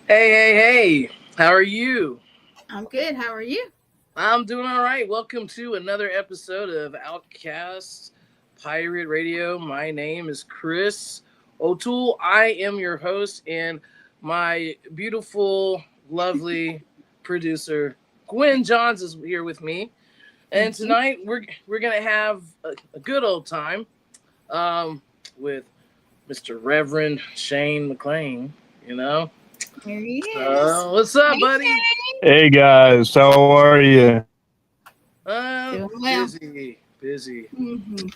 Hey, how are you? I'm good. How are you? I'm doing all right. Welcome to another episode of OUTKAST Pirate Radio. My name is Chris O'Toole. I am your host, and my beautiful, lovely producer, Gwen Johns, is here with me. And Thank you. tonight we're gonna have a good old time um, with Mr. Reverend Shane McLain. You know, Here he is. what's up, Hey, buddy? Shane. Hey guys, how are you? Doing well. Busy, hmm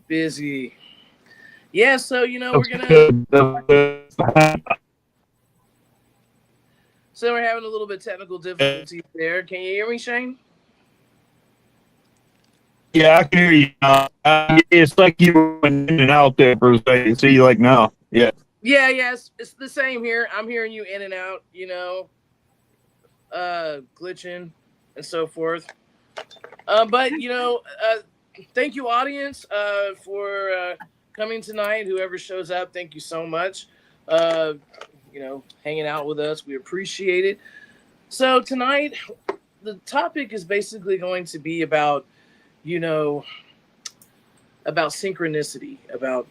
busy. Yeah, so That's good. That's good. we're having a little bit technical difficulty there. Can you hear me, Shane? Yeah, I can hear you now. It's like you went in and out there for a second. See you like now. Yeah. Yeah, it's the same here. I'm hearing you in and out, glitching and so forth. But thank you, audience, for coming tonight. Whoever shows up, thank you so much. Uh, hanging out with us, we appreciate it. So tonight, the topic is basically going to be about, you know, about synchronicity, about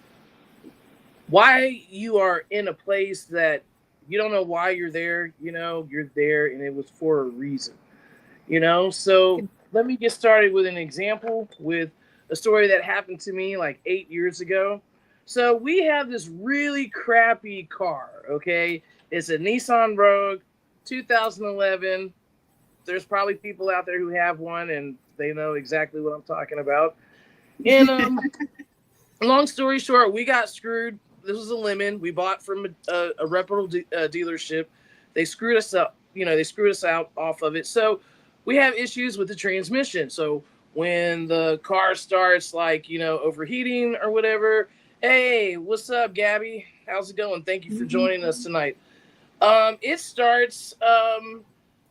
why you are in a place that you don't know why you're there. You're there, and it was for a reason. So let me get started with an example with a story that happened to me like 8 years ago. So we have this really crappy car. Okay, it's a Nissan Rogue 2011. There's probably people out there who have one and they know exactly what I'm talking about. And long story short, we got screwed. This was a lemon we bought from a reputable dealership. They screwed us up. They screwed us out off of it. So we have issues with the transmission. So when the car starts overheating or whatever, hey, what's up, Gabby? How's it going? Thank you for joining us tonight. It starts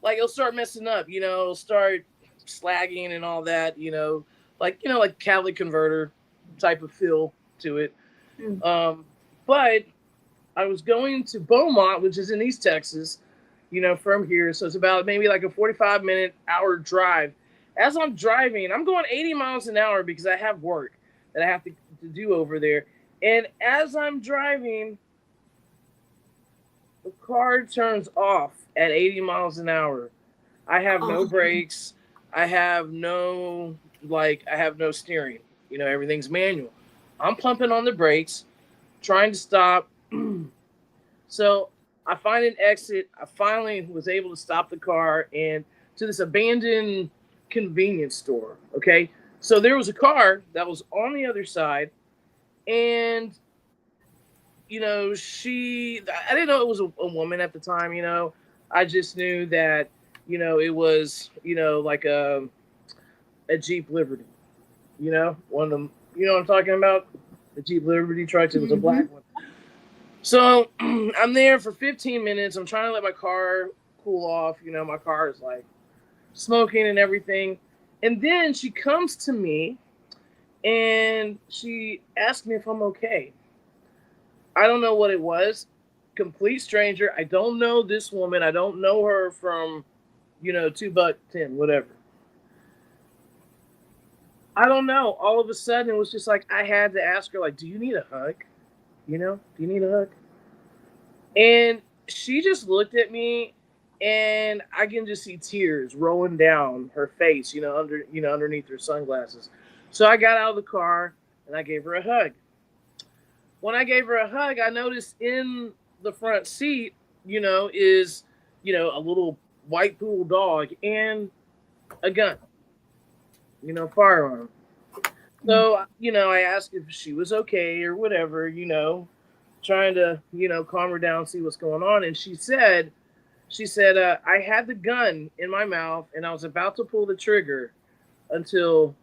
like it'll start messing up. It'll start slagging and all that. Like catalytic converter type of feel to it. But I was going to Beaumont, which is in East Texas, from here. So it's about maybe like a 45-minute hour drive. As I'm driving, I'm going 80 miles an hour because I have work that I have to do over there. And as I'm driving, the car turns off at 80 miles an hour. I have no brakes. I have no steering. Everything's manual. I'm pumping on the brakes, trying to stop. So I find an exit. I finally was able to stop the car and to this abandoned convenience store. Okay. So there was a car that was on the other side. And, I didn't know it was a woman at the time. I just knew that, it was, like a Jeep Liberty, one of them, what I'm talking about? The Jeep Liberty trucks. It was a black one. So I'm there for 15 minutes. I'm trying to let my car cool off. My car is like smoking and everything. And then she comes to me and she asked me if I'm okay. I don't know what it was. Complete stranger. I don't know this woman. I don't know her from, $2.10, whatever. I don't know. All of a sudden, it was just like I had to ask her, like, do you need a hug? Do you need a hug? And she just looked at me, and I can just see tears rolling down her face, underneath her sunglasses. So I got out of the car and I gave her a hug. When I gave her a hug, I noticed in the front seat, is, a little white poodle dog and a gun, firearm. So, I asked if she was okay or whatever, trying to, calm her down, see what's going on. And she said, I had the gun in my mouth and I was about to pull the trigger until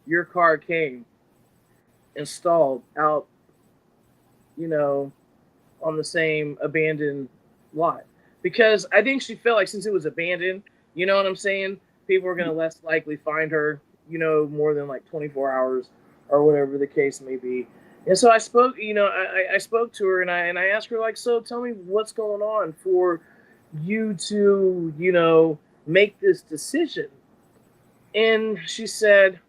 your car came and stalled out, on the same abandoned lot. Because I think she felt like since it was abandoned, you know what I'm saying? People are going to less likely find her, more than like 24 hours or whatever the case may be. And so I spoke, I spoke to her and I asked her, like, so tell me what's going on for you to, make this decision. And she said,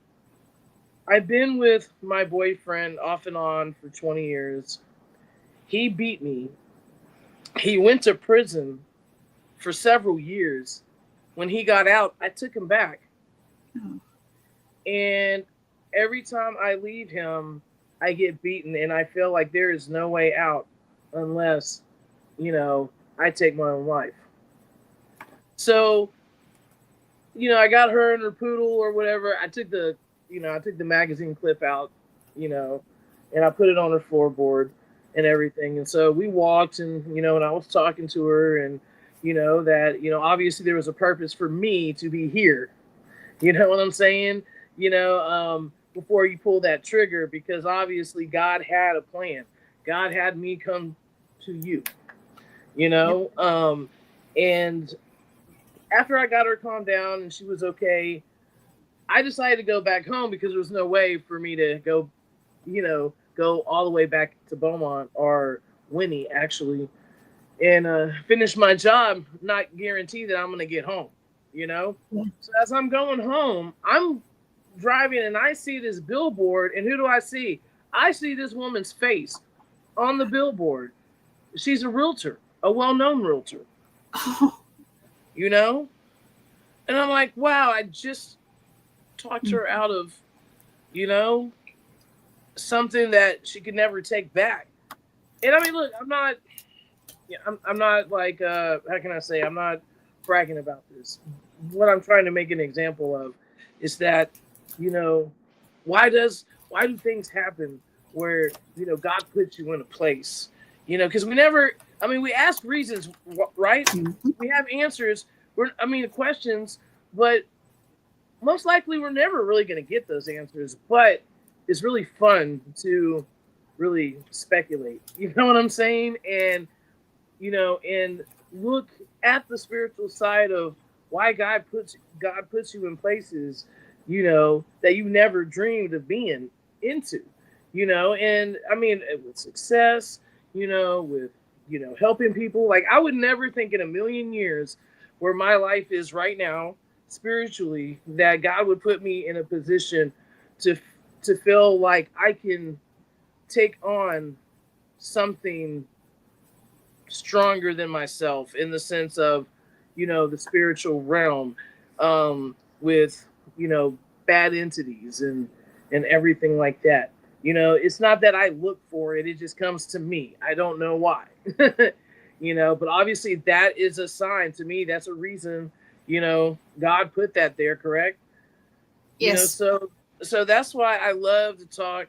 I've been with my boyfriend off and on for 20 years. He beat me. He went to prison for several years. When he got out, I took him back. Oh. And every time I leave him, I get beaten, and I feel like there is no way out unless, I take my own life. So, I got her and her poodle or whatever. I took the magazine clip out, and I put it on her floorboard and everything. And so we walked and, and I was talking to her and, that, obviously there was a purpose for me to be here. You know what I'm saying? Before you pull that trigger, because obviously God had a plan. God had me come to you, and after I got her calmed down and she was okay, I decided to go back home because there was no way for me to go all the way back to Beaumont or Winnie actually, and finish my job, not guarantee that I'm going to get home, Yeah. So as I'm going home, I'm driving and I see this billboard, and who do I see? I see this woman's face on the billboard. She's a realtor, a well-known realtor. Oh. And I'm like, wow, I just talked her out of, something that she could never take back. And I mean, look, I'm not like, how can I say, I'm not bragging about this. What I'm trying to make an example of is that, why do things happen where, God puts you in a place, because we ask reasons, right? Mm-hmm. We have answers, questions, but most likely we're never really going to get those answers, but it's really fun to really speculate. You know what I'm saying? And, and look at the spiritual side of why God puts you in places, that you never dreamed of being into, and with success, with, helping people. Like, I would never think in a million years where my life is right now, spiritually, that God would put me in a position to feel like I can take on something stronger than myself in the sense of, the spiritual realm, with, bad entities and everything like that. It's not that I look for it. It just comes to me. I don't know why, but obviously that is a sign to me. That's a reason, God put that there, correct? Yes. So that's why I love to talk,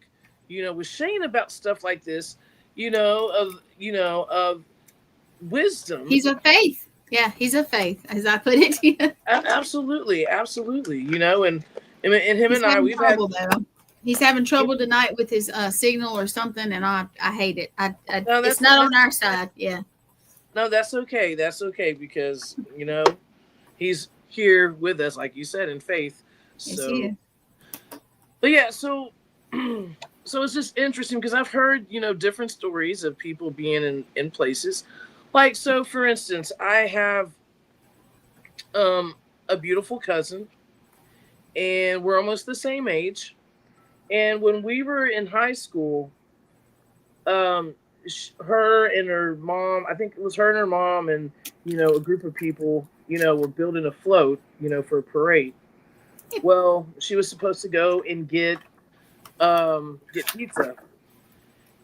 with Shane about stuff like this, of wisdom. He's a faith. Yeah, he's a faith, as I put it. Absolutely. And him and I, we've had. Though. He's having trouble tonight with his signal or something, and I hate it. It's not on our side. Yeah. No, that's okay. That's okay because he's here with us, like you said, in faith. So, yes, but yeah, so it's just interesting because I've heard different stories of people being in places. Like, so for instance, I have a beautiful cousin, and we're almost the same age. And when we were in high school, her and her mom, I think it was her and her mom and, a group of people, were building a float, for a parade. Well, she was supposed to go and get pizza.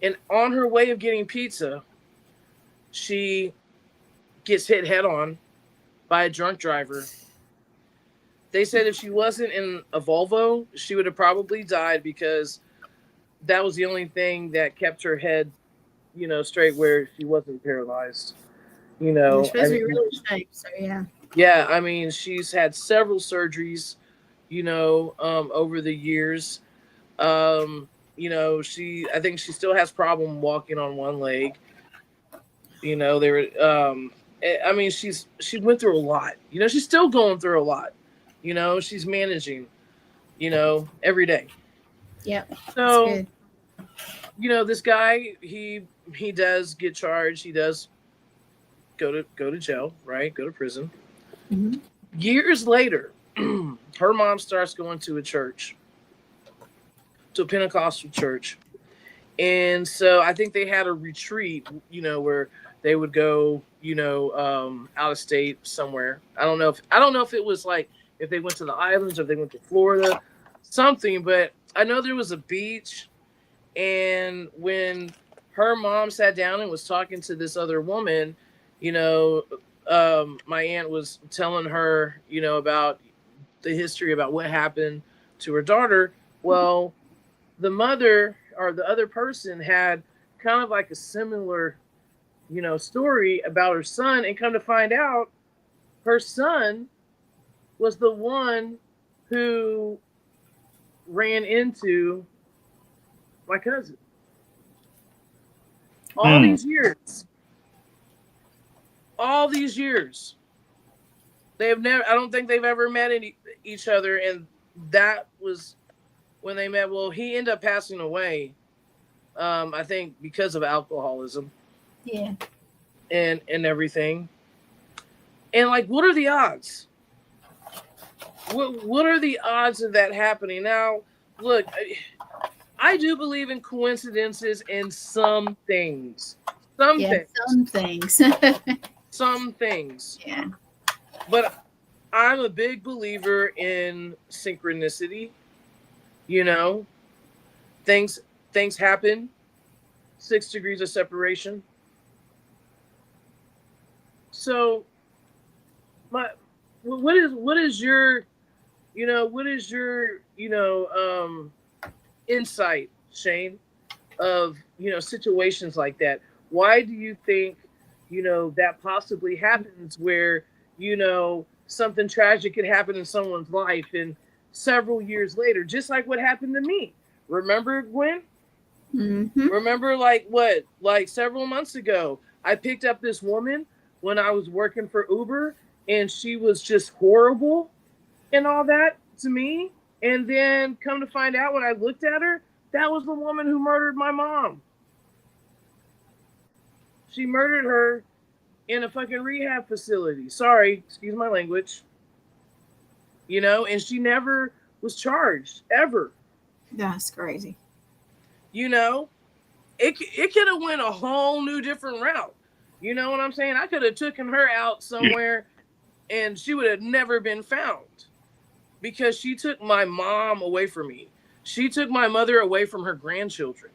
And on her way of getting pizza, she gets hit head on by a drunk driver. They said if she wasn't in a Volvo, she would have probably died because that was the only thing that kept her head, straight where she wasn't paralyzed. It's supposed to be really shape, so yeah. Yeah, she's had several surgeries, over the years. I think she still has problem walking on one leg. She went through a lot. She's still going through a lot. She's managing, every day. Yeah. So this guy, he does get charged. He does go to jail, right? Go to prison. Mm-hmm. Years later, her mom starts going to a church, to a Pentecostal church. And so I think they had a retreat, where they would go, out of state somewhere. I don't know if it was like if they went to the islands or if they went to Florida, something. But I know there was a beach, and when her mom sat down and was talking to this other woman, my aunt was telling her, about the history about what happened to her daughter. Well, the mother or the other person had kind of like a similar, story about her son, and come to find out her son was the one who ran into my cousin. All these years, I don't think they've ever met each other, and that was when they met. Well, he ended up passing away, I think because of alcoholism. Yeah. And everything. And like, what are the odds? What are the odds of that happening? Now, look, I do believe in coincidences in some things. Some things. Some things. Yeah. But I'm a big believer in synchronicity. Things happen. 6 degrees of separation. So, what is your insight, Shane, of situations like that? Why do you think that possibly happens, where something tragic could happen in someone's life, and several years later, just like what happened to me? Remember, Gwen? Mm-hmm. Remember, several months ago, I picked up this woman when I was working for Uber, and she was just horrible and all that to me. And then come to find out, when I looked at her, that was the woman who murdered my mom. She murdered her in a fucking rehab facility. Sorry, excuse my language. And she never was charged, ever. That's crazy. It could have went a whole new different route. You know what I'm saying? I could have taken her out somewhere, and she would have never been found, because she took my mom away from me. She took my mother away from her grandchildren.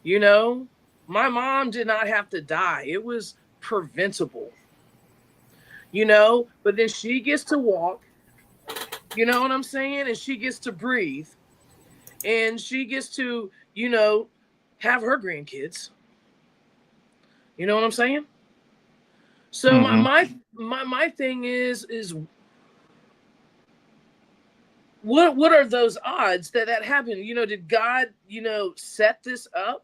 My mom did not have to die. It was preventable. But then she gets to walk. You know what I'm saying? And she gets to breathe. And she gets to, have her grandkids. You know what I'm saying? So my thing is what are those odds that happened? Did God, set this up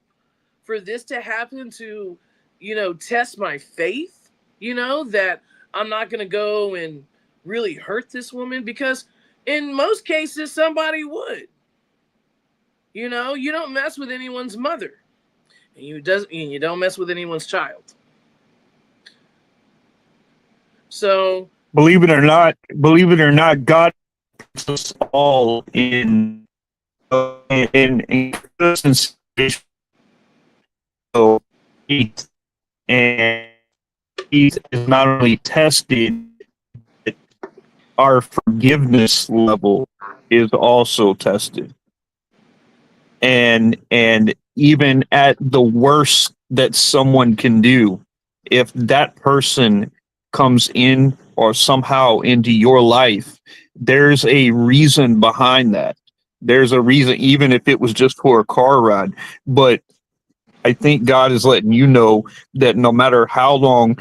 for this to happen to, test my faith? That I'm not going to go and really hurt this woman, because in most cases somebody would. You don't mess with anyone's mother. And you don't mess with anyone's child. So, believe it or not, God puts us all in and He's not only tested, but our forgiveness level is also tested. And even at the worst that someone can do, if that person comes in or somehow into your life, there's a reason behind that. There's a reason, even if it was just for a car ride. But I think God is letting you know that no matter how long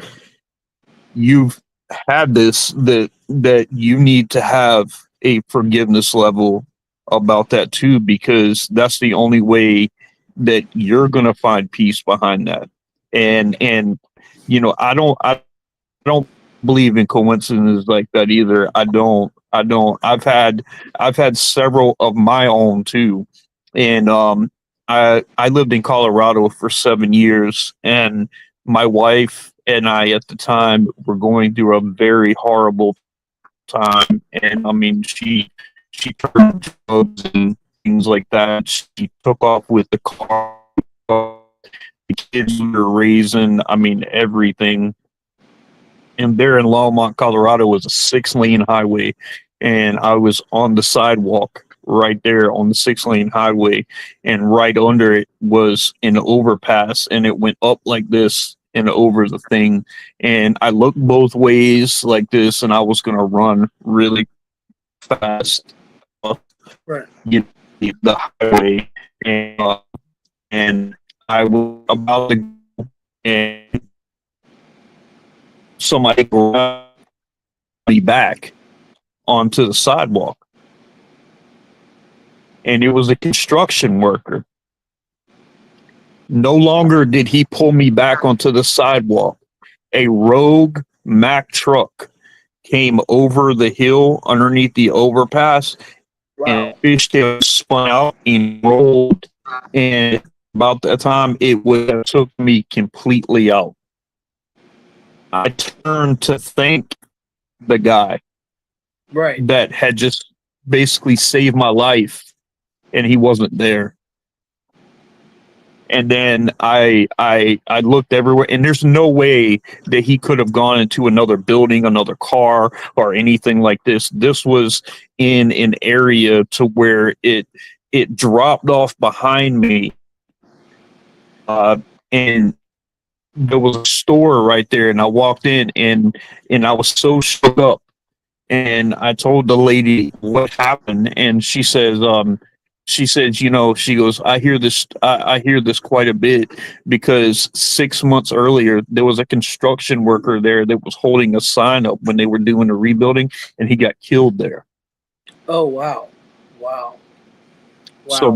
you've had this, that you need to have a forgiveness level about that too, because that's the only way that you're going to find peace behind that. And I don't believe in coincidences like that either. I don't. I've had several of my own too, and I lived in Colorado for 7 years, and my wife and I at the time were going through a very horrible time. And I mean, she turned drugs and things like that. She took off with the car, the kids we were raising. I mean, everything. And there in Longmont, Colorado, was a 6-lane highway, and I was on the sidewalk right there on the 6-lane highway, and right under it was an overpass, and it went up like this and over the thing. And I looked both ways like this, and I was gonna run really fast up, Right. the highway, and I was about to go, and somebody grabbed me back onto the sidewalk, and it was a construction worker. No longer did he pull me back onto the sidewalk. A rogue Mack truck came over the hill underneath the overpass, and fishtail spun out and rolled. And about that time, it would have took me completely out. I turned to thank the guy that had just basically saved my life, and he wasn't there. And then I looked everywhere, and there's no way that he could have gone into another building, another car, or anything like this. This was in an area to where it dropped off behind me, and there was a store right there, and I walked in, and I was so shook up, and I told the lady what happened, and she says, she goes, I hear this quite a bit, because 6 months earlier there was a construction worker there that was holding a sign up when they were doing the rebuilding, and he got killed there. Oh wow. So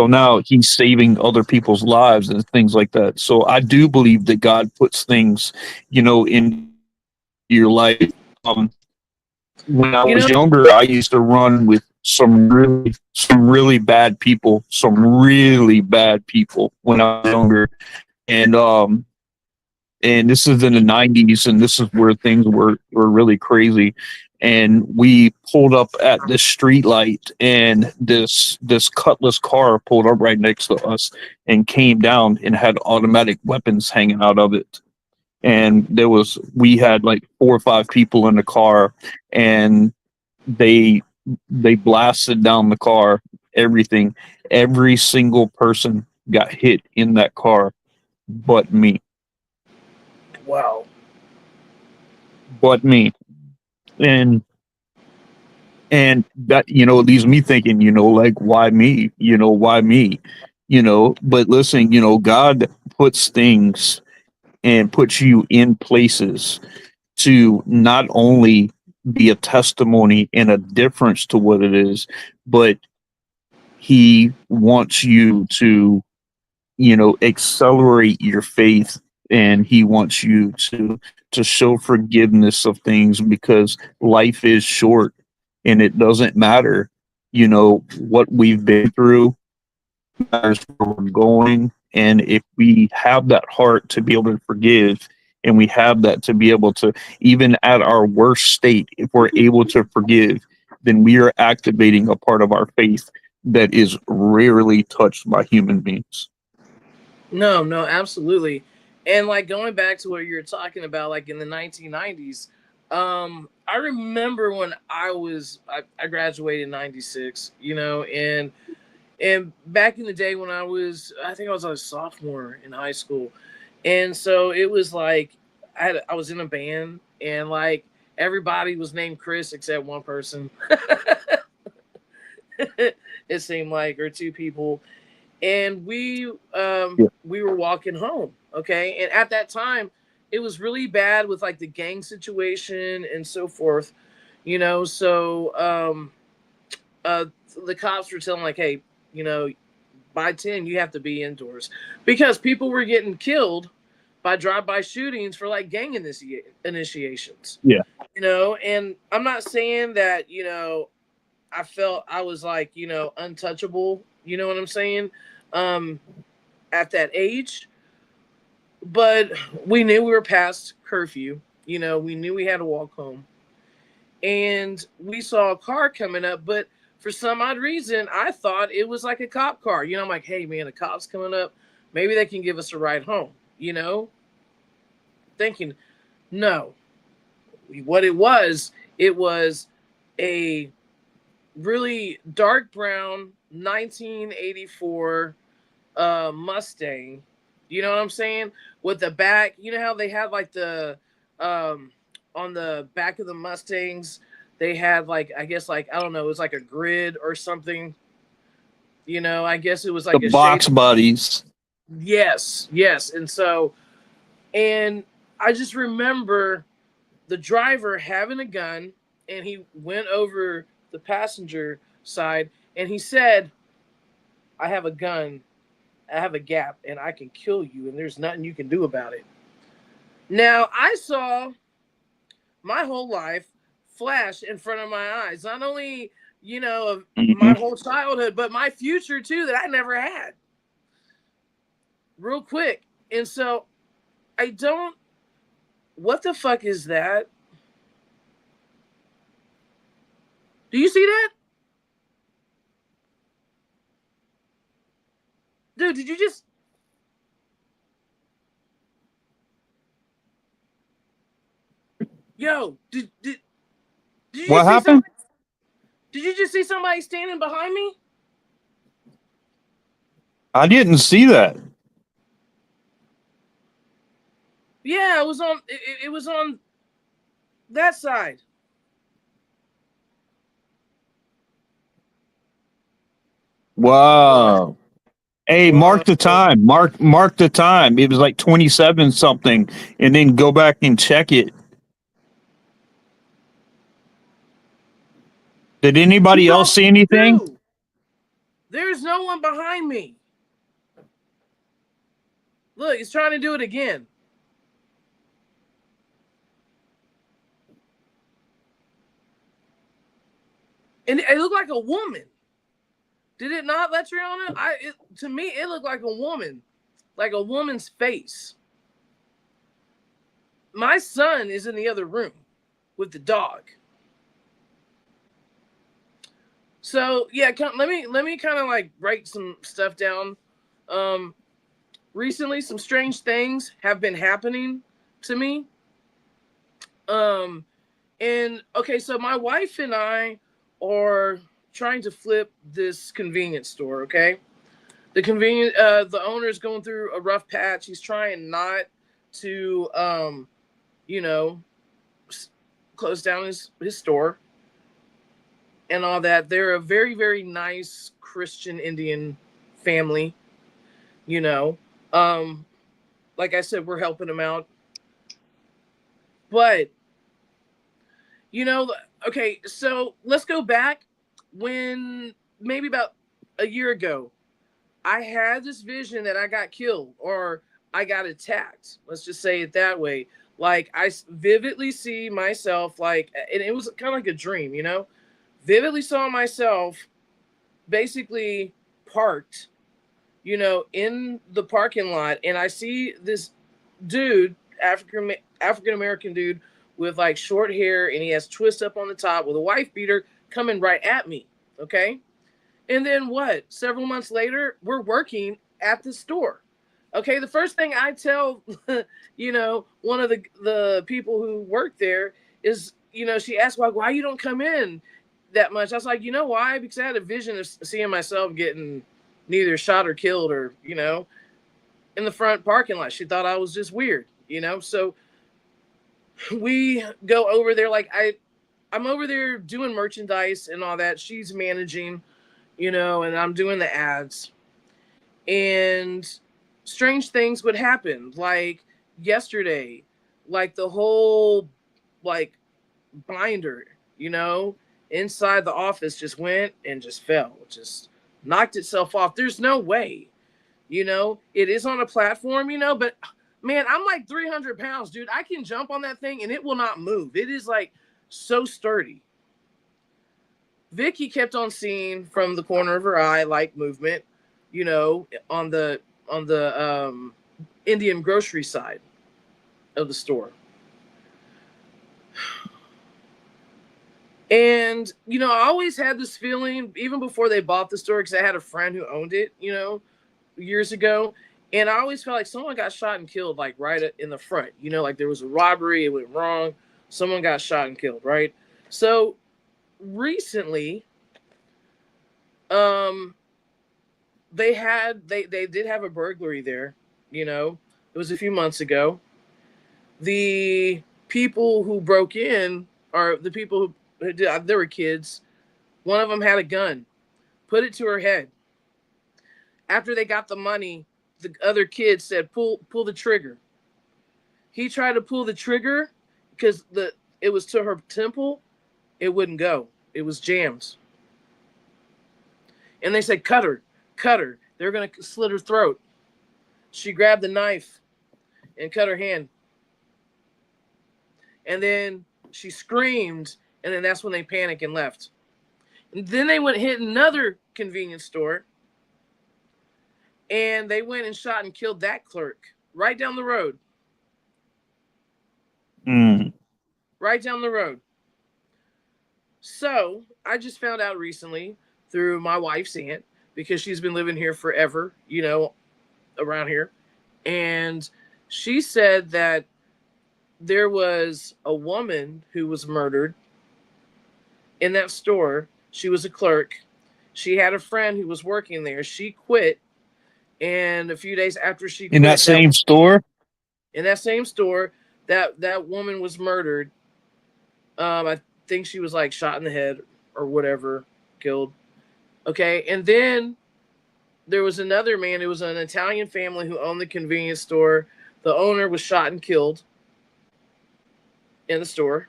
now he's saving other people's lives and things like that. So I do believe that God puts things, in your life. When I was younger, I used to run with some really bad people when I was younger. And this is in the 90s, and this is where things were really crazy. And we pulled up at this street light, and this Cutlass car pulled up right next to us and came down and had automatic weapons hanging out of it. And we had like 4 or 5 people in the car, and they blasted down the car, everything. Every single person got hit in that car but me. Wow. But me. And that, leaves me thinking, like, why me? But listen, God puts things and puts you in places to not only be a testimony and a difference to what it is, but he wants you to, accelerate your faith, and he wants you to show forgiveness of things, because life is short, and it doesn't matter, what we've been through. It matters where we're going. And if we have that heart to be able to forgive, and we have that to be able to, even at our worst state, if we're able to forgive, then we are activating a part of our faith that is rarely touched by human beings. No, absolutely. And like going back to what you're talking about, like in the 1990s, I remember when I graduated in 96, and back in the day when I think I was a sophomore in high school. And so it was like, I was in a band, and like everybody was named Chris except one person. It seemed like, or 2 people. And we were walking home. Okay. And at that time, it was really bad with like the gang situation and so forth, so the cops were telling like, hey, by 10 you have to be indoors, because people were getting killed by drive-by shootings for like gang initiations. Yeah. And I'm not saying that, I felt I was like, untouchable, you know what I'm saying? at that age. But we knew we were past curfew. We knew we had to walk home. And we saw a car coming up, but for some odd reason, I thought it was like a cop car. I'm like, hey, man, a cop's coming up. Maybe they can give us a ride home, Thinking, no. What it was a really dark brown 1984 Mustang. You know what I'm saying? With the back, how they had like the on the back of the Mustangs, they had like, I guess, like, I don't know, it was like a grid or something. I guess it was like the a box shape. buddies. Yes. And I just remember the driver having a gun, and he went over the passenger side and he said, I have a gun, I have a gap, and I can kill you, and there's nothing you can do about it. Now, I saw my whole life flash in front of my eyes. Not only, of my whole childhood, but my future too, that I never had. Real quick. And so what the fuck is that? Do you see that? Dude, did you just... Yo, did you What happened? Did you just see somebody standing behind me? I didn't see that. Yeah, it was on that side. Wow. Hey, Whoa. mark the time. Mark the time. It was like 27 something, and then go back and check it. Did anybody else see anything? Dude, there's no one behind me. Look, he's trying to do it again. And it looked like a woman. Did it not, Letriana? To me, it looked like a woman. Like a woman's face. My son is in the other room with the dog. So, yeah, let me kind of like write some stuff down. Recently, some strange things have been happening to me. And okay, so my wife and I are trying to flip this convenience store. Okay, the owner is going through a rough patch. He's trying not to, close down his store and all that. They're a very, very nice Christian Indian family. Like I said, we're helping them out. But, okay, so let's go back when maybe about a year ago, I had this vision that I got killed or I got attacked. Let's just say it that way. Like, I vividly see myself, like, and it was kind of like a dream, vividly saw myself basically parked, in the parking lot. And I see this dude, African-American dude with like short hair, and he has twists up on the top with a wife beater coming right at me. Okay. And then what? Several months later, we're working at the store. Okay. The first thing I tell, one of the people who work there is, she asked why you don't come in that much. I was like, why? Because I had a vision of seeing myself getting neither shot or killed or, in the front parking lot. She thought I was just weird, so we go over there. Like I'm over there doing merchandise and all that. She's managing, and I'm doing the ads, and strange things would happen. Like yesterday, like the whole like binder, inside the office just went and just fell, just knocked itself off. There's no way, it is on a platform, but man, I'm like 300 pounds, dude. I can jump on that thing and it will not move. It is like so sturdy. Vicky kept on seeing from the corner of her eye, like movement. you know, on the Indian grocery side of the store. And, you know, I always had this feeling, even before they bought the store, because I had a friend who owned it, you know, years ago. And I always felt like someone got shot and killed, like right in the front. You know, like there was a robbery, it went wrong. Someone got shot and killed, right? So recently, they did have a burglary there, you know. It was a few months ago. The people who broke in are the people who there were kids. One of them had a gun, put it to her head. After they got the money, the other kid said, pull the trigger. He tried to pull the trigger because it was to her temple. It wouldn't go. It was jammed. And they said, cut her. They're going to slit her throat. She grabbed the knife and cut her hand. And then she screamed, and then that's when they panicked and left. And then they went and hit another convenience store, and they went and shot and killed that clerk right down the road. Right down the road. So I just found out recently through my wife's aunt, because she's been living here forever, you know, around here. And she said that there was a woman who was murdered in that store. She was a clerk. She had a friend who was working there. She quit. And a few days after she quit, in that same store, that woman was murdered. I think she was like shot in the head or whatever, killed. Okay. And then there was another man. It was an Italian family who owned the convenience store. The owner was shot and killed in the store.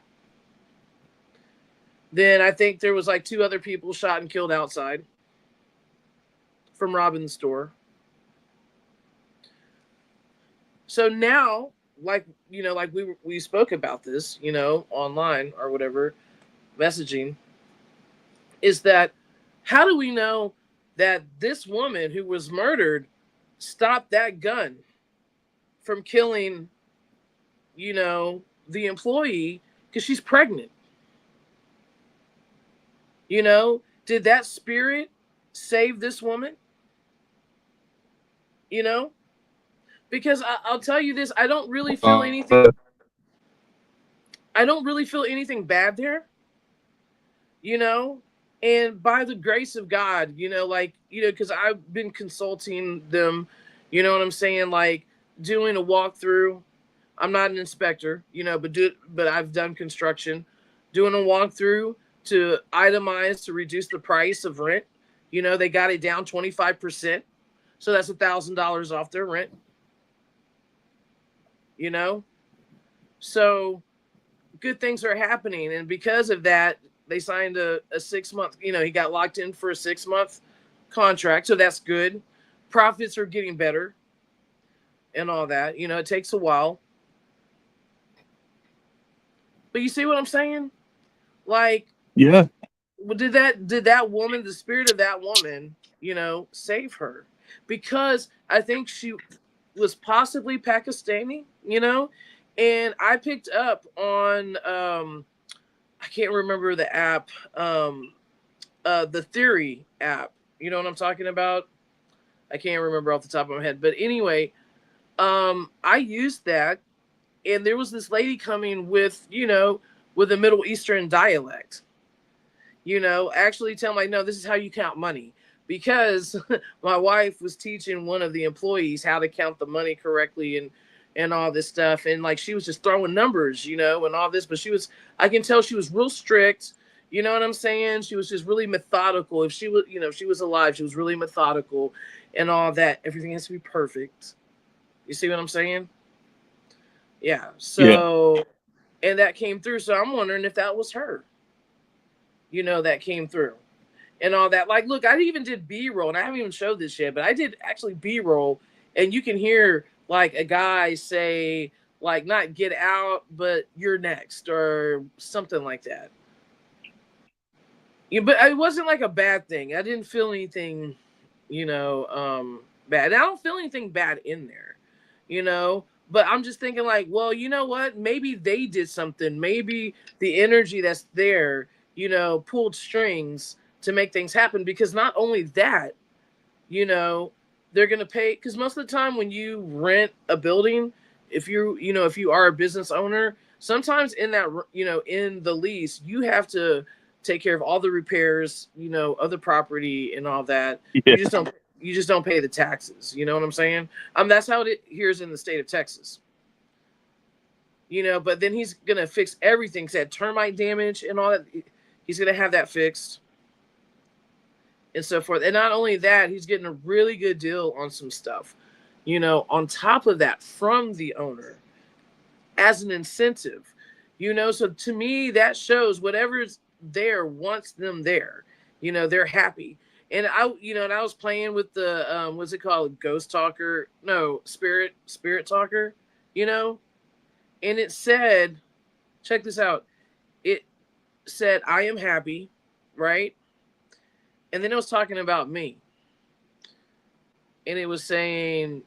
Then I think there was like 2 other people shot and killed outside from robbing the store. So now, like, you know, like we spoke about this, you know, online or whatever, messaging, is that how do we know that this woman who was murdered stopped that gun from killing, you know, the employee, because she's pregnant? You know, did that spirit save this woman? You know? Because I'll tell you this, I don't really feel anything. I don't really feel anything bad there. You know? And by the grace of God, you know, like, you know, because I've been consulting them, you know what I'm saying? Like doing a walkthrough. I'm not an inspector, you know, but I've done construction, doing a walkthrough to itemize to reduce the price of rent. You know, they got it down 25%. So that's $1,000 off their rent. You know? So good things are happening. And because of that, they signed a 6-month, you know, he got locked in for a 6-month contract. So that's good. Profits are getting better and all that. You know, it takes a while. But you see what I'm saying? Like, yeah. Did that woman, the spirit of that woman, you know, save her? Because I think she was possibly Pakistani, you know, and I picked up on I can't remember the app, the Theory app. You know what I'm talking about? I can't remember off the top of my head, but anyway, I used that, and there was this lady coming with, you know, with a Middle Eastern dialect. You know, actually tell me, no, this is how you count money. Because my wife was teaching one of the employees how to count the money correctly and all this stuff. And like, she was just throwing numbers, you know, and all this, but I can tell she was real strict. You know what I'm saying? She was just really methodical. If she was, you know, if she was alive, she was really methodical and all that. Everything has to be perfect. You see what I'm saying? Yeah. So, and that came through. So I'm wondering if that was her. You know, that came through and all that. Like, look, I even did B-roll, and I haven't even showed this yet, but I did actually B-roll, and you can hear like a guy say, like, not get out, but you're next or something like that. Yeah, but it wasn't like a bad thing. I didn't feel anything bad. And I don't feel anything bad in there, but I'm just thinking like, well, you know what? Maybe they did something. Maybe the energy that's there, pulled strings to make things happen. Because not only that, they're going to pay. Because most of the time when you rent a building, if you are a business owner, sometimes in that, in the lease, you have to take care of all the repairs, of the property and all that. Yeah. You just don't pay the taxes. You know what I'm saying? That's how it here's in the state of Texas. But then he's gonna fix everything. Said termite damage and all that. He's gonna have that fixed and so forth. And not only that, he's getting a really good deal on some stuff. On top of that, from the owner as an incentive. So to me, that shows whatever's there wants them there. They're happy. And I was playing with the what's it called? Ghost Talker? No, Spirit Talker, And it said, check this out. It said, I am happy, right? And then it was talking about me. And it was saying,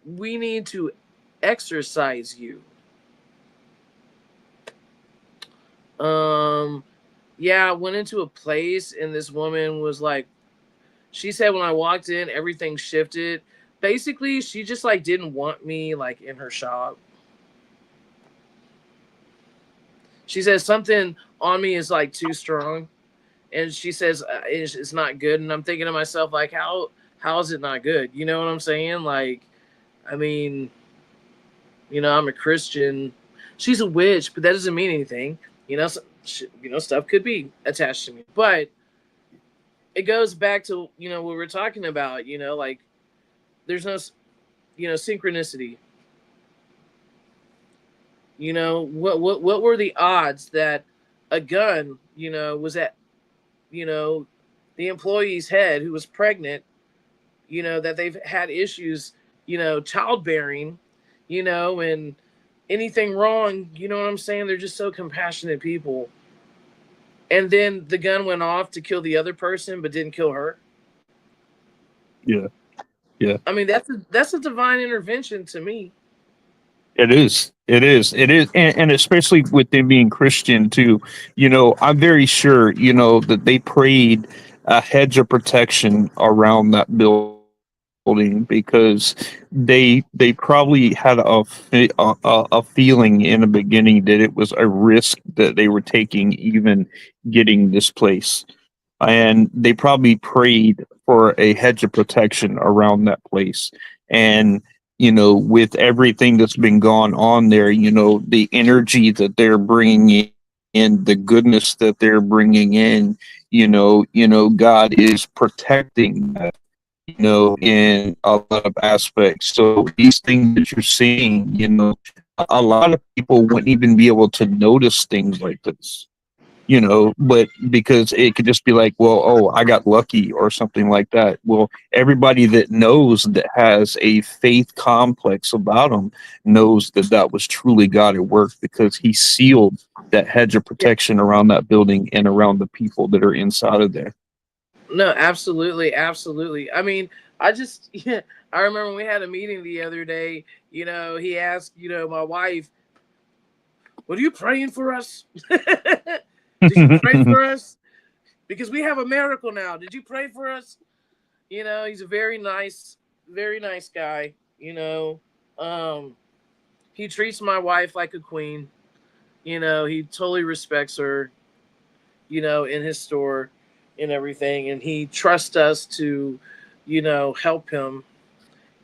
we need to exercise you. Yeah, I went into a place and this woman was like, she said when I walked in, everything shifted. Basically, she just like didn't want me like in her shop. She says something on me is like too strong. And she says it's not good. And I'm thinking to myself, like, how is it not good? You know what I'm saying? Like, I mean, I'm a Christian. She's a witch, but that doesn't mean anything. Stuff could be attached to me. But it goes back to, what we're talking about, like there's no, synchronicity. What were the odds that a gun, was at, the employee's head who was pregnant, that they've had issues, childbearing, and anything wrong, you know what I'm saying? They're just so compassionate people. And then the gun went off to kill the other person, but didn't kill her. Yeah. Yeah. I mean, that's a divine intervention to me. It is. And especially with them being Christian too, I'm very sure, that they prayed a hedge of protection around that building because they probably had a feeling in the beginning that it was a risk that they were taking, even getting this place. And they probably prayed for a hedge of protection around that place. And with everything that's been gone on there, the energy that they're bringing in, the goodness that they're bringing in, God is protecting that, in a lot of aspects. So these things that you're seeing, a lot of people wouldn't even be able to notice things like this. But because it could just be like, well, oh, I got lucky or something like that. Well, everybody that knows, that has a faith complex about them, knows that was truly God at work, because he sealed that hedge of protection around that building and around the people that are inside of there. No, absolutely. Absolutely. I mean, I remember we had a meeting the other day, he asked, my wife, what are you praying for us? Did you pray for us? Because we have a miracle now. Did you pray for us? He's a very nice guy. He treats my wife like a queen. He totally respects her, in his store and everything. And he trusts us to, help him.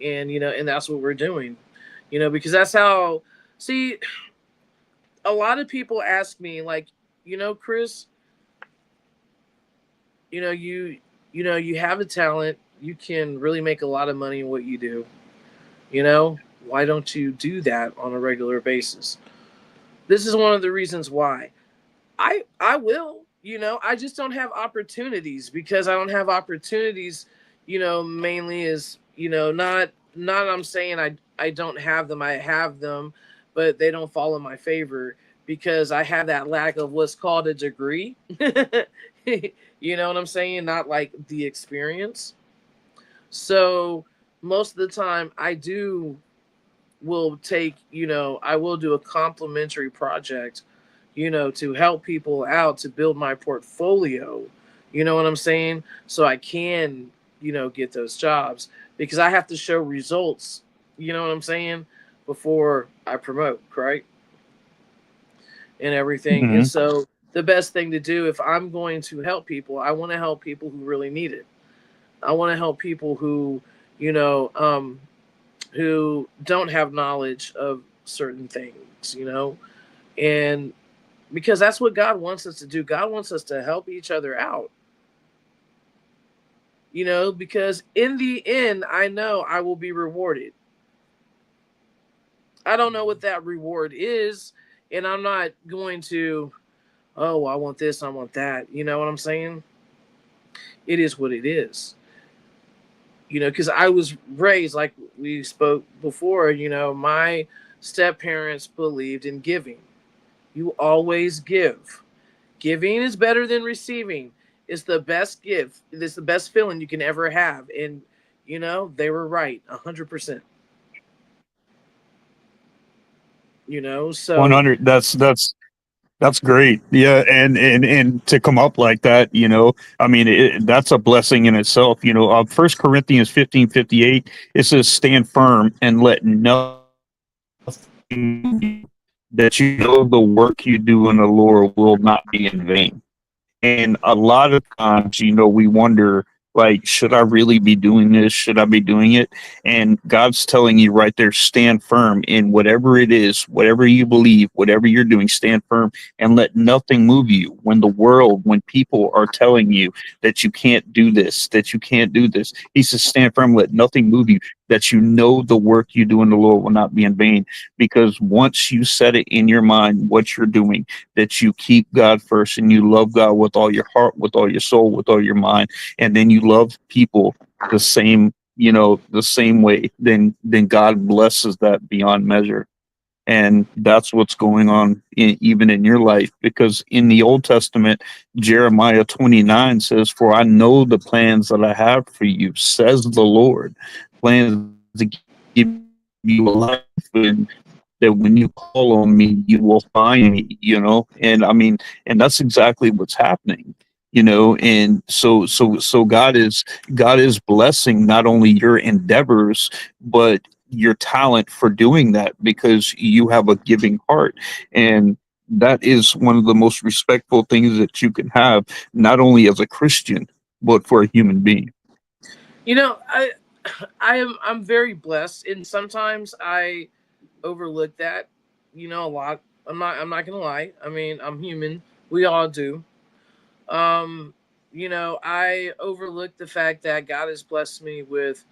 And, and that's what we're doing, because that's how, see, a lot of people ask me, like, Chris, you have a talent. You can really make a lot of money in what you do. Why don't you do that on a regular basis? This is one of the reasons why. I will, I just don't have opportunities, because I don't have opportunities, mainly is, not I'm saying I don't have them. I have them, but they don't fall in my favor because I have that lack of what's called a degree. You know what I'm saying? Not like the experience. So most of the time will take, I will do a complimentary project, to help people out to build my portfolio. You know what I'm saying? So I can, get those jobs because I have to show results, you know what I'm saying, before I promote, right? And everything. And Mhm. so the best thing to do if I'm going to help people, I want to help people who really need it. I want to help people who don't have knowledge of certain things, and because that's what God wants us to do. God wants us to help each other out, because in the end, I know I will be rewarded. I don't know what that reward is, and I'm not going to, oh, I want this, I want that. You know what I'm saying? It is what it is. Because I was raised, like we spoke before, my step parents believed in giving. You always give. Giving is better than receiving. It's the best gift. It's the best feeling you can ever have. And, they were right, 100%. So 100. That's great. Yeah, and to come up like that, I mean, that's a blessing in itself. 1 Corinthians 15:58, it says, "Stand firm and let nothing that you know the work you do in the Lord will not be in vain." And a lot of times, we wonder, like, should I really be doing this? Should I be doing it? And God's telling you right there, stand firm in whatever it is, whatever you believe, whatever you're doing, stand firm and let nothing move you. When people are telling you that you can't do this, that you can't do this, he says, stand firm, let nothing move you, that you know the work you do in the Lord will not be in vain. Because once you set it in your mind what you're doing, that you keep God first and you love God with all your heart, with all your soul, with all your mind, and then you love people the same, the same way, then God blesses that beyond measure. And that's what's going on even in your life, because in the Old Testament, Jeremiah 29 says, "For I know the plans that I have for you, says the Lord, plans to give you a life, and that when you call on me, you will find me," and I mean, and that's exactly what's happening, and so God is blessing not only your endeavors, but your talent for doing that, because you have a giving heart. And that is one of the most respectful things that you can have, not only as a Christian, but for a human being. I I'm very blessed, and sometimes I overlook that, a lot. I'm not gonna lie. I mean, I'm human. We all do. Um, I overlook the fact that God has blessed me with,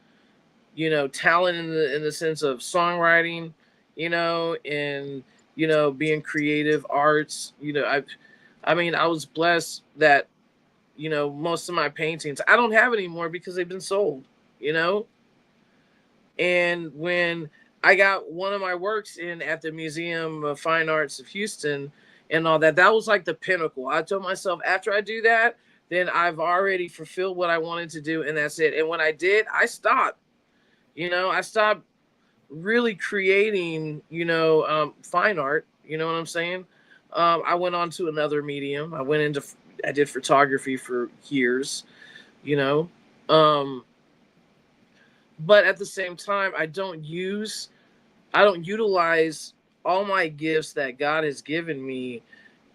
talent in the sense of songwriting, and being creative arts. I mean, I was blessed that, most of my paintings I don't have anymore because they've been sold, you know. And when I got one of my works in at the Museum of Fine Arts of Houston and all that, that was like the pinnacle. I told myself, after I do that, then I've already fulfilled what I wanted to do, and that's it. And when I did, I stopped. I stopped really creating, fine art. You know what I'm saying? I went on to another medium. I did photography for years, you know. Um, but at the same time, I don't utilize all my gifts that God has given me,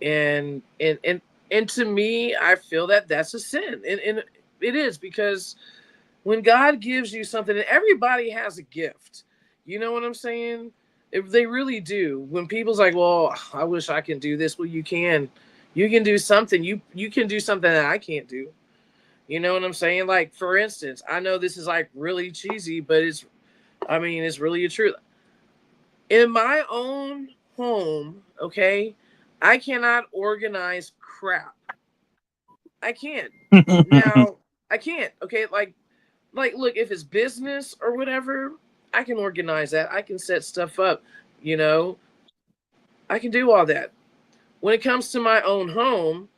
and to me, I feel that that's a sin, and it is, because when God gives you something, and everybody has a gift, you know what I'm saying? If they really do. When people's like, "Well, I wish I can do this," well, you can do something. You can do something that I can't do. You know what I'm saying? Like, for instance, I know this is like really cheesy, but I mean, it's really a truth. In my own home, okay, I cannot organize crap. I can't. Now, I can't. Okay, look, if it's business or whatever, I can organize that. I can set stuff up, you know. I can do all that. When it comes to my own home,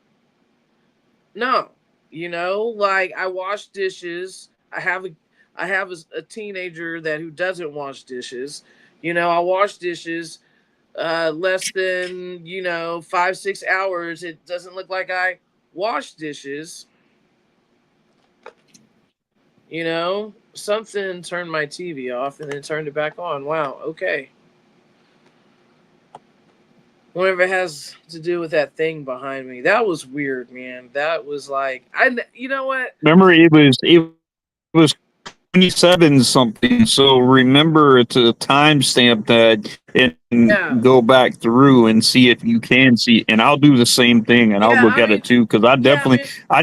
no. Like I wash dishes. I have a teenager who doesn't wash dishes. I wash dishes less than 5-6 hours. It doesn't look like I wash dishes. Something turned my TV off and then turned it back on. Wow. Okay. Whatever it has to do with that thing behind me. That was weird, man. That was like, you know what? Remember, it was 27 something. So remember to timestamp that and go back through and see if you can see. And I'll do the same thing and I'll look at it too, because I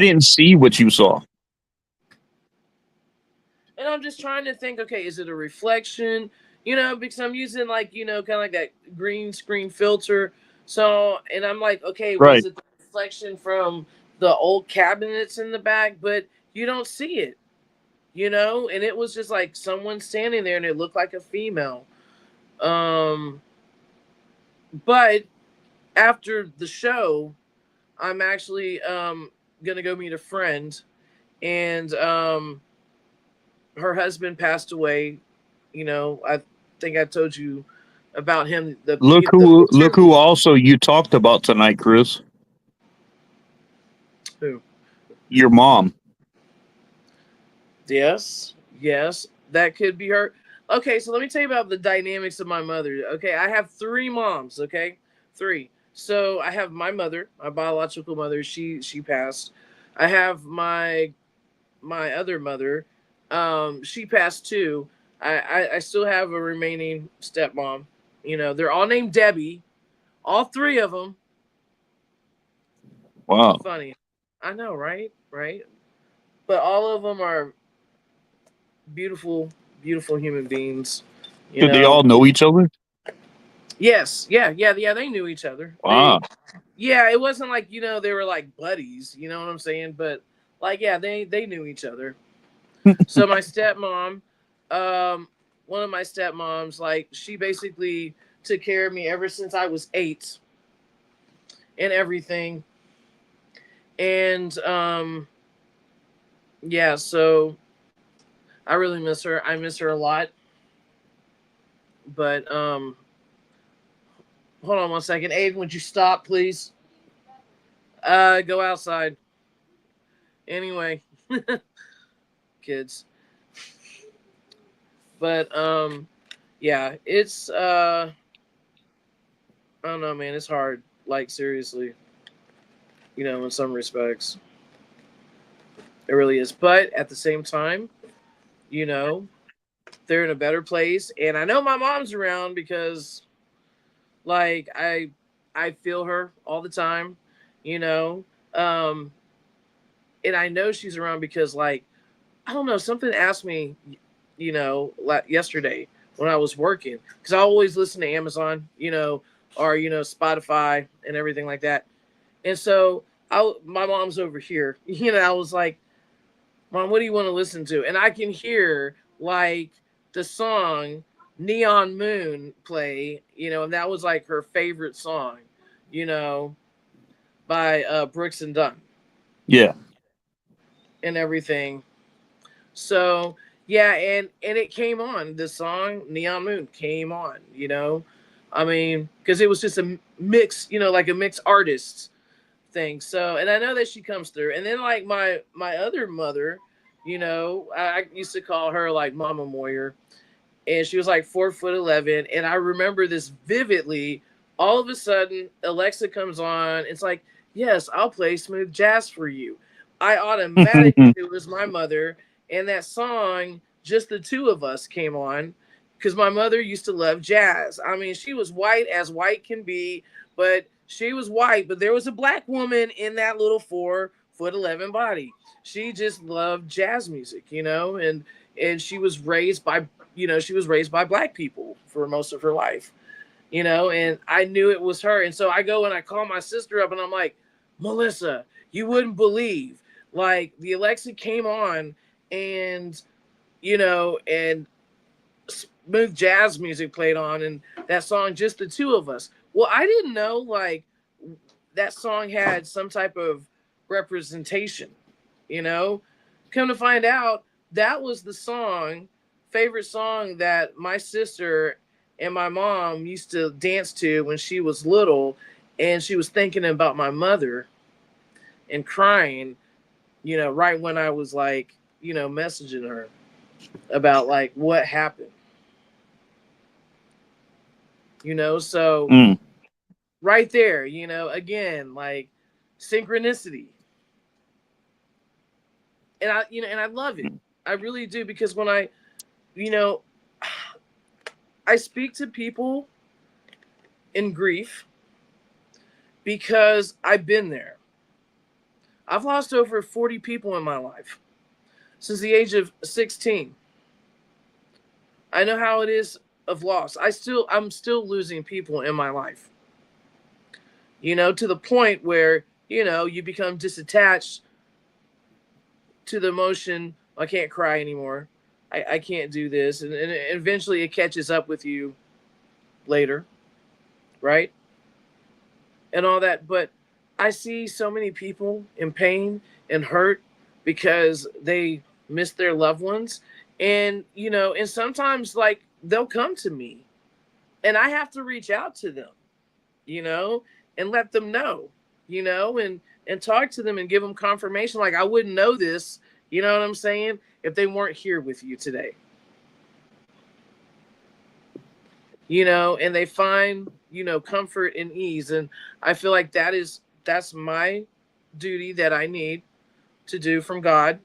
didn't see what you saw. And I'm just trying to think, okay, is it a reflection? Because I'm using kind of like that green screen filter. So, and I'm like, okay, Right. was it the reflection from the old cabinets in the back? But you don't see it, and it was just like someone standing there and it looked like a female. But after the show, I'm actually gonna go meet a friend, and her husband passed away. I think I told you about him. Look who also you talked about tonight, Chris. Who? Your mom. Yes, that could be her. Okay, so let me tell you about the dynamics of my mother. Okay, I have 3 moms. Okay, 3. So I have my mother, my biological mother. She passed. I have my other mother. She passed too. I still have a remaining stepmom. They're all named Debbie. All 3 of them. Wow. Funny. I know, right? Right. But all of them are beautiful, beautiful human beings. Did they all know each other? Yes. Yeah. They knew each other. Wow. It wasn't like, they were like buddies, you know what I'm saying? But like, yeah, they knew each other. So my stepmom, one of my stepmoms, like she basically took care of me ever since I was 8 and everything. And yeah, so I really miss her. I miss her a lot. But hold on one second. Aiden, would you stop, please? Go outside. Anyway, kids. But yeah, it's I don't know, man. It's hard. Like seriously, in some respects, it really is. But at the same time, they're in a better place, and I know my mom's around because, like, I feel her all the time, you know. Um, and I know she's around because, like, I don't know, something asked me, yesterday when I was working, because I always listen to Amazon, or Spotify and everything like that. And so my mom's over here, I was like, Mom, what do you want to listen to? And I can hear like the song Neon Moon play, and that was like her favorite song, you know, by Brooks and Dunn. Yeah. And everything. So yeah, and it came on. The song Neon Moon came on, I mean, because it was just a mix, like a mixed artist thing. So, and I know that she comes through. And then like my other mother, I used to call her like Mama Moyer, and she was like 4'11", and I remember this vividly. All of a sudden, Alexa comes on. It's like, yes, I'll play smooth jazz for you. I automatically it was my mother, and that song, Just the Two of Us, came on because my mother used to love jazz. I mean, she was white as white can be, but she was white, but there was a black woman in that little 4'11" body. She just loved jazz music, and she was raised by black people for most of her life, and I knew it was her. And so I go and I call my sister up and I'm like, Melissa, you wouldn't believe, like, the Alexa came on, and and smooth jazz music played on, and that song Just the Two of Us. Well, I didn't know, like, that song had some type of representation, you know. Come to find out, that was the favorite song that my sister and my mom used to dance to when she was little, and she was thinking about my mother and crying, you know, right when I was like, you know, messaging her about like what happened. You know, so right there, you know, again, like synchronicity. And I love it. I really do, because when I, you know, I speak to people in grief because I've been there. I've lost over 40 people in my life since the age of 16. I know how it is of loss. I'm still losing people in my life. You know, to the point where, you know, you become disattached to the emotion. I can't cry anymore. I can't do this. And eventually it catches up with you later. Right? And all that. But I see so many people in pain and hurt because they miss their loved ones. And, you know, and sometimes like they'll come to me and I have to reach out to them, you know, and let them know, you know, and talk to them and give them confirmation. Like, I wouldn't know this, you know what I'm saying, if they weren't here with you today. You know, and they find, you know, comfort and ease. And I feel like that's my duty that I need to do from God.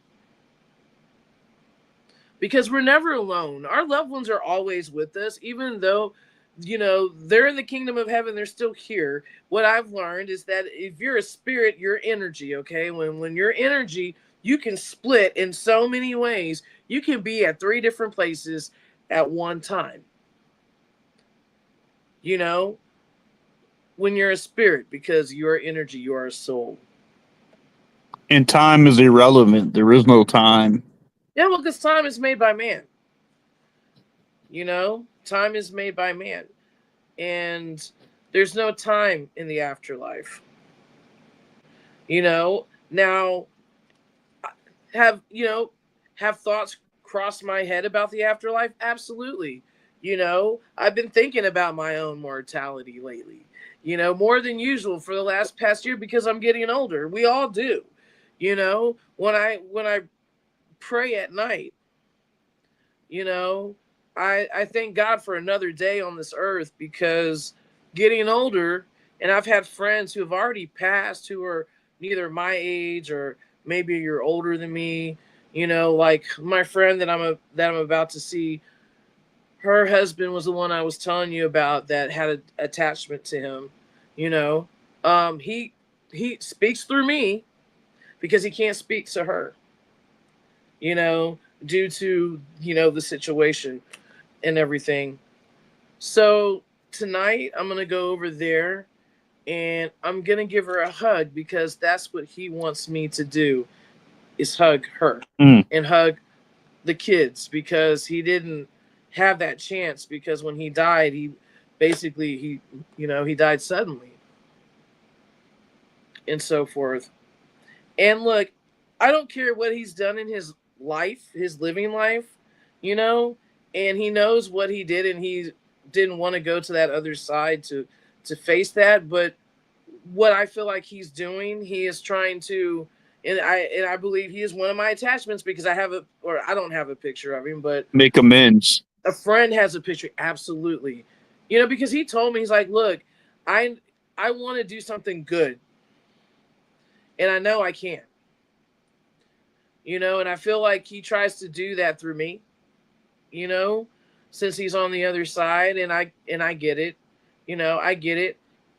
Because we're never alone. Our loved ones are always with us, even though, you know, they're in the kingdom of heaven, they're still here. What I've learned is that if you're a spirit, you're energy, okay? When you're energy, you can split in so many ways. You can be at 3 different places at one time. You know, when you're a spirit, because you are energy, you are a soul. And time is irrelevant. There is no time. Yeah, well, because time is made by man. You know, time is made by man. And there's no time in the afterlife. You know, now, have thoughts cross my head about the afterlife? Absolutely. You know, I've been thinking about my own mortality lately, you know, more than usual for the past year, because I'm getting older. We all do. You know, when I pray at night, you know, I thank God for another day on this earth, because getting older, and I've had friends who have already passed who are neither my age or maybe you're older than me, you know, like my friend that I'm about to see. Her husband was the one I was telling you about that had an attachment to him, you know. He speaks through me because he can't speak to her, you know, due to, you know, the situation and everything. So tonight I'm going to go over there and I'm going to give her a hug, because that's what he wants me to do, is hug her and hug the kids, because he didn't have that chance, because when he died, he died suddenly and so forth. And look, I don't care what he's done in his life, his living life, you know, and he knows what he did, and he didn't want to go to that other side to face that. But what I feel like he's doing, he is trying to, and I believe he is one of my attachments, because I don't have a picture of him, but make amends. A friend has a picture. Absolutely. You know, because he told me, he's like, look, I want to do something good, and I know I can. You know, and I feel like he tries to do that through me, you know, since he's on the other side, and I get it. You know, I get it.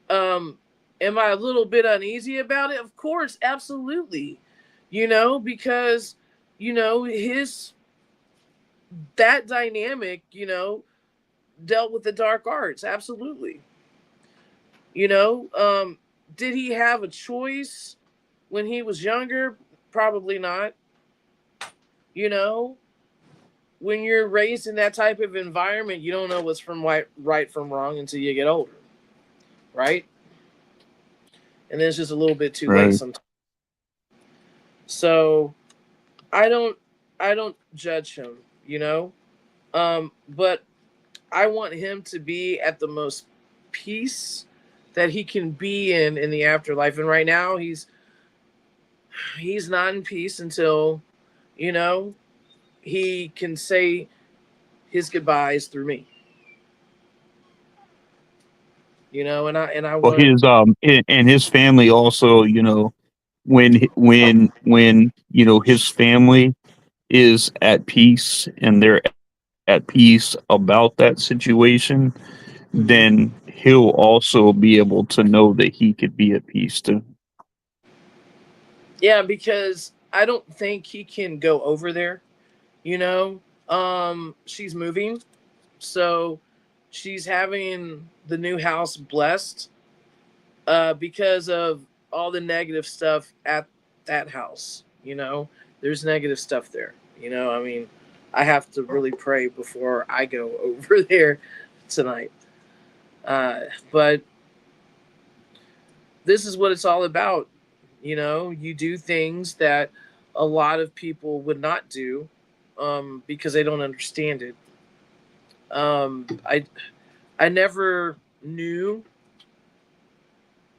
Am I a little bit uneasy about it? Of course, absolutely. You know, because, you know, that dynamic, you know, dealt with the dark arts. Absolutely. You know, did he have a choice when he was younger? Probably not. You know, when you're raised in that type of environment, you don't know what's right from wrong until you get older. Right? and then it's just a little bit too Right. late sometimes. So I don't judge him, you know, but I want him to be at the most peace that he can be in the afterlife. And right now he's not in peace until, you know, he can say his goodbyes through me. You know, and I Well, want and his family also, you know, when you know his family is at peace and they're at peace about that situation, then he'll also be able to know that he could be at peace too. Yeah, because I don't think he can go over there, you know. She's moving, so she's having the new house blessed because of all the negative stuff at that house, you know. There's negative stuff there, you know. I mean, I have to really pray before I go over there tonight. But this is what it's all about. You know, you do things that a lot of people would not do because they don't understand it. I never knew.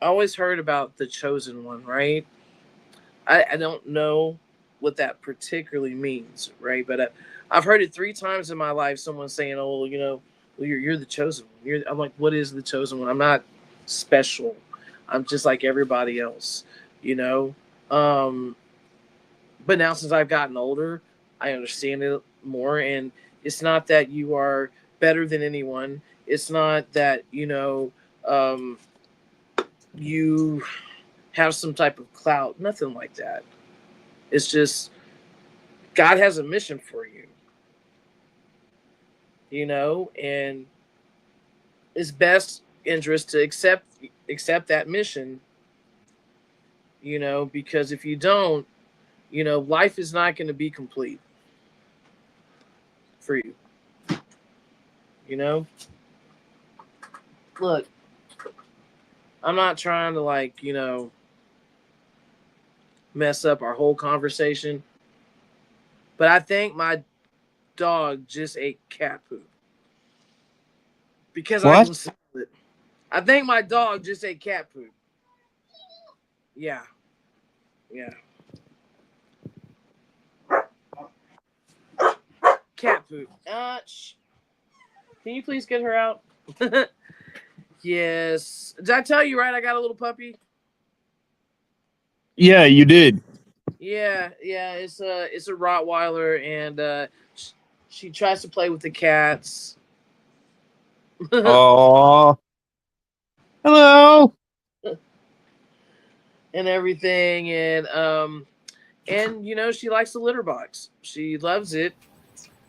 I always heard about the chosen one, right? I don't know what that particularly means, right? But I've heard it 3 times in my life. Someone saying, "Oh, you know, well, you're the chosen one." I'm like, "What is the chosen one? I'm not special. I'm just like everybody else." You know. But now since I've gotten older, I understand it more. And it's not that you are better than anyone. It's not that, you know, you have some type of clout. Nothing like that. It's just God has a mission for you. You know, and it's best interest to accept that mission. You know, because if you don't, you know, life is not going to be complete for you. You know? Look, I'm not trying to, like, you know, mess up our whole conversation, but I think my dog just ate cat poop. Because I What? can smell it. I think my dog just ate cat poop. Yeah. Yeah. Cat poop. Can you please get her out? Yes. Did I tell you, right? I got a little puppy. Yeah, you did. Yeah. It's a Rottweiler, and she tries to play with the cats. Oh, hello. And everything, and you know, she likes the litter box. She loves it,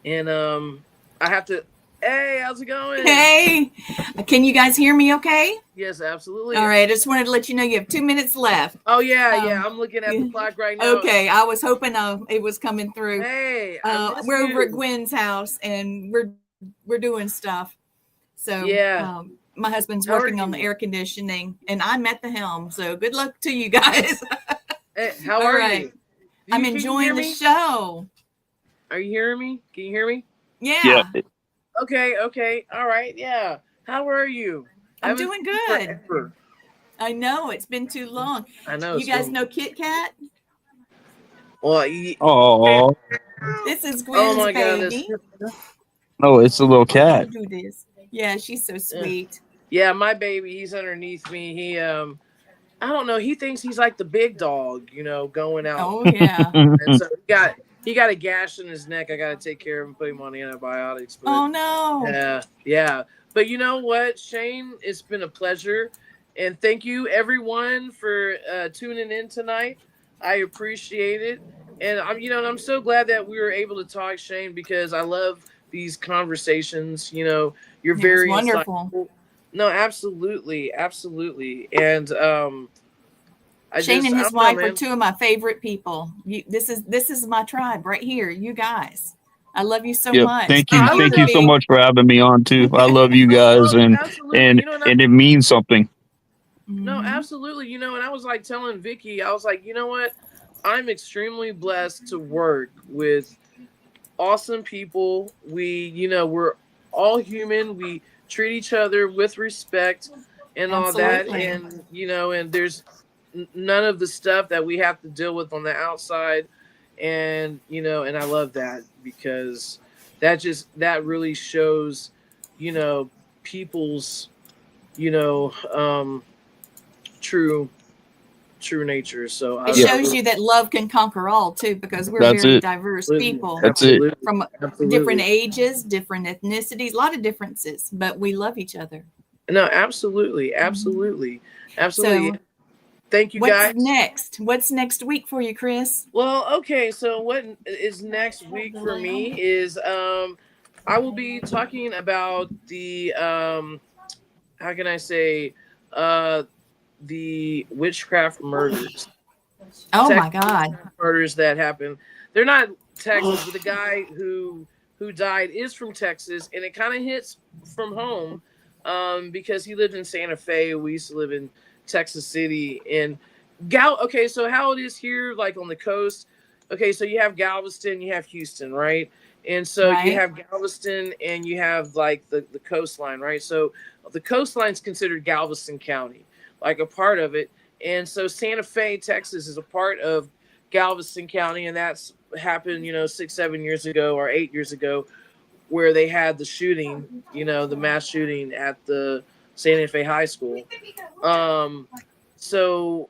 and I have to. Hey, how's it going? Hey, can you guys hear me okay? Yes, absolutely. All right, I just wanted to let you know you have 2 minutes left. Oh, yeah, I'm looking at the clock right now. Okay, I was hoping it was coming through. Hey, we're over at Gwen's house, and we're doing stuff. So yeah, my husband's working on the air conditioning, and I'm at the helm. So good luck to you guys. Hey, how are you? I'm enjoying the show. Are you hearing me? Can you hear me? Yeah. Okay. All right. Yeah. How are you? I'm doing good. Forever. I know it's been too long. I know. You guys know Kit Kat? Well, Oh, this is Gwen's baby. No, it's a little cat. Do this. Yeah, she's so sweet. Yeah, my baby, he's underneath me. He I don't know, he thinks he's like the big dog, you know, going out. Oh yeah. And so he got a gash in his neck. I got to take care of him, put him on antibiotics. But, oh no. Yeah. But you know what, Shane, it's been a pleasure. And thank you everyone for tuning in tonight. I appreciate it. And I'm so glad that we were able to talk, Shane, because I love these conversations. You know, you're very wonderful. Insightful. No, absolutely. And Shane and his wife are 2 of my favorite people. This is my tribe right here. You guys, I love you so much. Thank you so much for having me on too. I love you guys, and it means something. No, Mhm. absolutely. And I was like telling Vicky, I was like, you know what? I'm extremely blessed to work with awesome people. We're all human. We treat each other with respect and all that. Absolutely. And there's none of the stuff that we have to deal with on the outside. And I love that because that really shows, people's, true nature. So It shows you that love can conquer all too, because we're That's very it. diverse Absolutely. people That's it. from different ages, different ethnicities, a lot of differences, but we love each other. No, absolutely. So, Thank you, what's guys. next? What's next week for you, Chris? Well, okay. So what is next week for me is I will be talking about the how can I say the witchcraft murders. Oh my God. Murders that happen. They're not Texas, but the guy who died is from Texas, and it kind of hits from home because he lived in Santa Fe. We used to live in Texas City. And okay, so how it is here, like on the coast. Okay, so you have Galveston, you have Houston, right? And so you have Galveston and you have like the coastline, right? So the coastline is considered Galveston County, like a part of it. And so Santa Fe, Texas is a part of Galveston County, and that's happened, 6-7 years ago or 8 years ago, where they had the shooting, the mass shooting at the Santa Fe High School. So,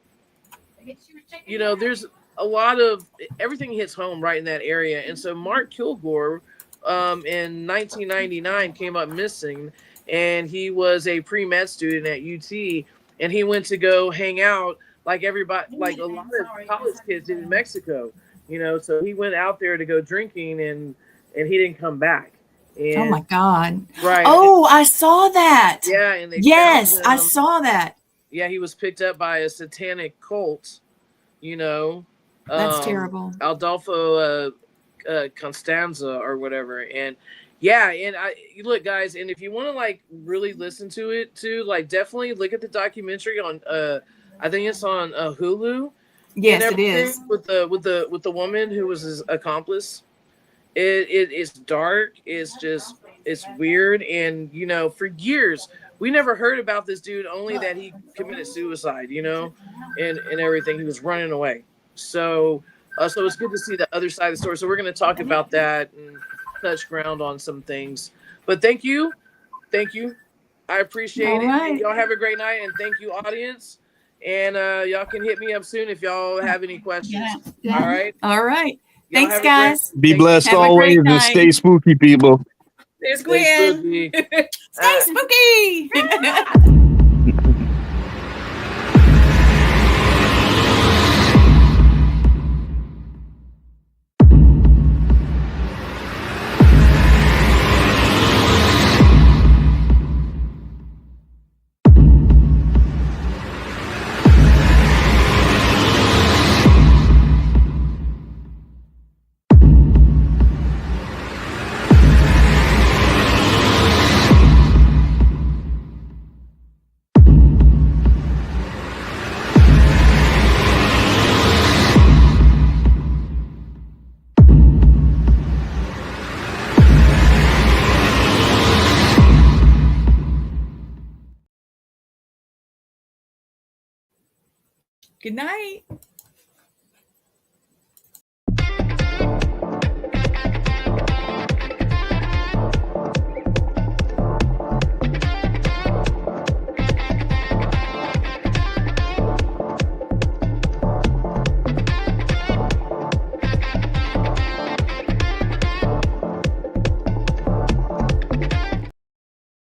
there's a lot of everything hits home right in that area. And so Mark Kilgore in 1999 came up missing, and he was a pre-med student at UT, and he went to go hang out like everybody, like a lot of college kids did in Mexico, so he went out there to go drinking, and he didn't come back. And, oh my God. Right. Oh, I saw that. Yeah. And yes, I saw that. Yeah. He was picked up by a satanic cult, That's terrible. Adolfo Constanza or whatever. And yeah. And look, guys, and if you want to like really listen to it too, like definitely look at the documentary on, I think it's on Hulu. Yes, it is. With the woman who was his accomplice. It is dark. It's weird. And, for years, we never heard about this dude, only that he committed suicide, and everything. He was running away. So it's good to see the other side of the story. So we're going to talk about that and touch ground on some things. But thank you. I appreciate it. Y'all have a great night. And thank you, audience. And y'all can hit me up soon if y'all have any questions. Yeah. All right. All right. Thanks, guys. Be blessed always and stay spooky, people. There's Gwen. Stay spooky. Good night.